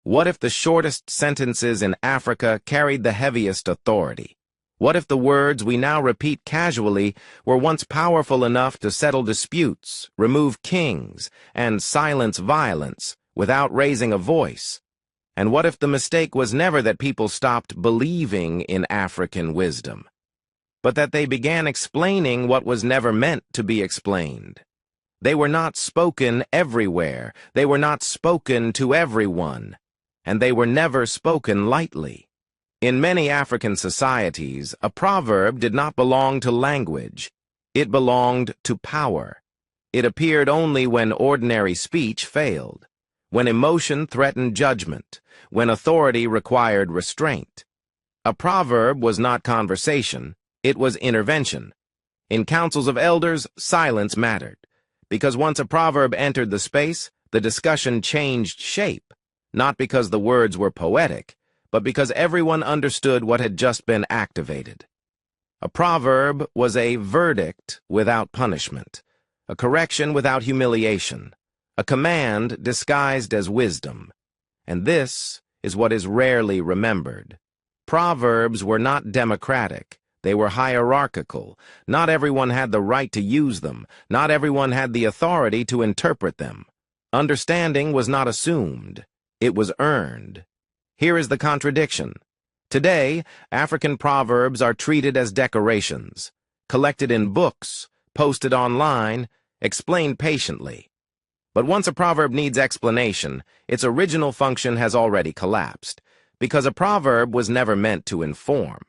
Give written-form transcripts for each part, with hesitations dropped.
What if the shortest sentences in Africa carried the heaviest authority? What if the words we now repeat casually were once powerful enough to settle disputes, remove kings, and silence violence without raising a voice? And what if the mistake was never that people stopped believing in African wisdom, but that they began explaining what was never meant to be explained? They were not spoken everywhere, they were not spoken to everyone, and they were never spoken lightly. In many African societies, a proverb did not belong to language. It belonged to power. It appeared only when ordinary speech failed, when emotion threatened judgment, when authority required restraint. A proverb was not conversation, it was intervention. In councils of elders, silence mattered, because once a proverb entered the space, the discussion changed shape, not because the words were poetic, but because everyone understood what had just been activated. A proverb was a verdict without punishment, a correction without humiliation, a command disguised as wisdom. And this is what is rarely remembered. Proverbs were not democratic. They were hierarchical. Not everyone had the right to use them. Not everyone had the authority to interpret them. Understanding was not assumed. It was earned. Here is the contradiction. Today, African proverbs are treated as decorations, collected in books, posted online, explained patiently. But once a proverb needs explanation, its original function has already collapsed, because a proverb was never meant to inform.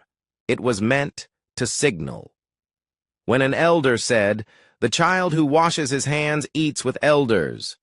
It was meant to signal. When an elder said, "The child who washes his hands eats with elders,"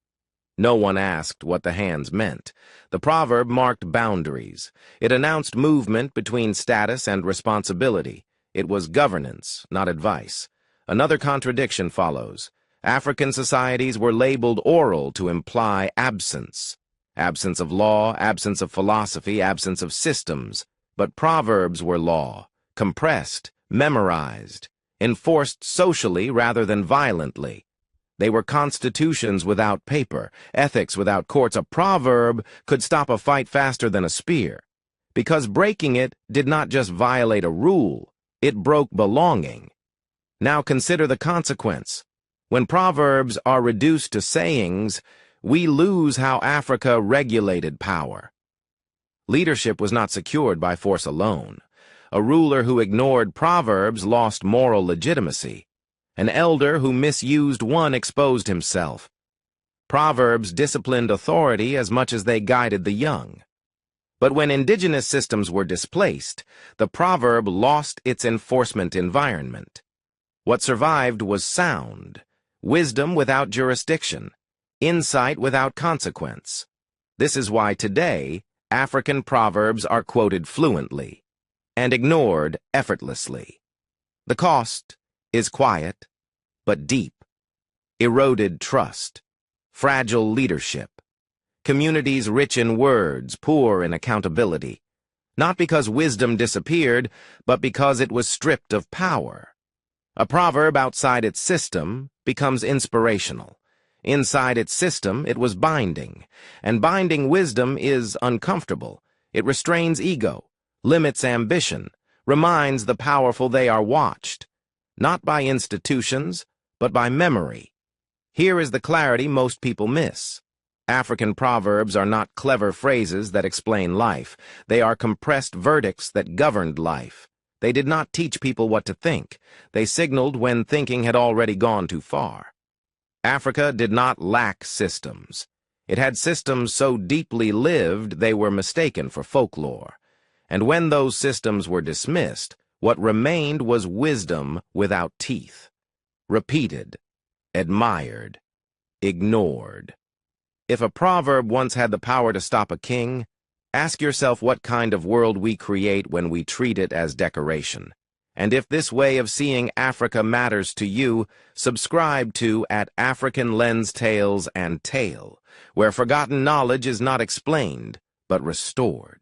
no one asked what the hands meant. The proverb marked boundaries. It announced movement between status and responsibility. It was governance, not advice. Another contradiction follows. African societies were labeled oral to imply absence. Absence of law, absence of philosophy, absence of systems. But proverbs were law, compressed, memorized, enforced socially rather than violently. They were constitutions without paper, ethics without courts. A proverb could stop a fight faster than a spear, because breaking it did not just violate a rule, it broke belonging. Now consider the consequence. When proverbs are reduced to sayings, we lose how Africa regulated power. Leadership was not secured by force alone. A ruler who ignored proverbs lost moral legitimacy. An elder who misused one exposed himself. Proverbs disciplined authority as much as they guided the young. But when indigenous systems were displaced, the proverb lost its enforcement environment. What survived was sound, wisdom without jurisdiction, insight without consequence. This is why today, African proverbs are quoted fluently and ignored effortlessly. The cost is quiet, but deep. Eroded trust, fragile leadership, communities rich in words, poor in accountability. Not because wisdom disappeared, but because it was stripped of power. A proverb outside its system becomes inspirational. Inside its system, it was binding. And binding wisdom is uncomfortable. It restrains ego, limits ambition, reminds the powerful they are watched. Not by institutions, but by memory. Here is the clarity most people miss. African proverbs are not clever phrases that explain life. They are compressed verdicts that governed life. They did not teach people what to think. They signaled when thinking had already gone too far. Africa did not lack systems. It had systems so deeply lived they were mistaken for folklore. And when those systems were dismissed, what remained was wisdom without teeth. Repeated, admired, ignored. If a proverb once had the power to stop a king, ask yourself what kind of world we create when we treat it as decoration. And if this way of seeing Africa matters to you, subscribe to @African Lens Tales and Tale, where forgotten knowledge is not explained, but restored.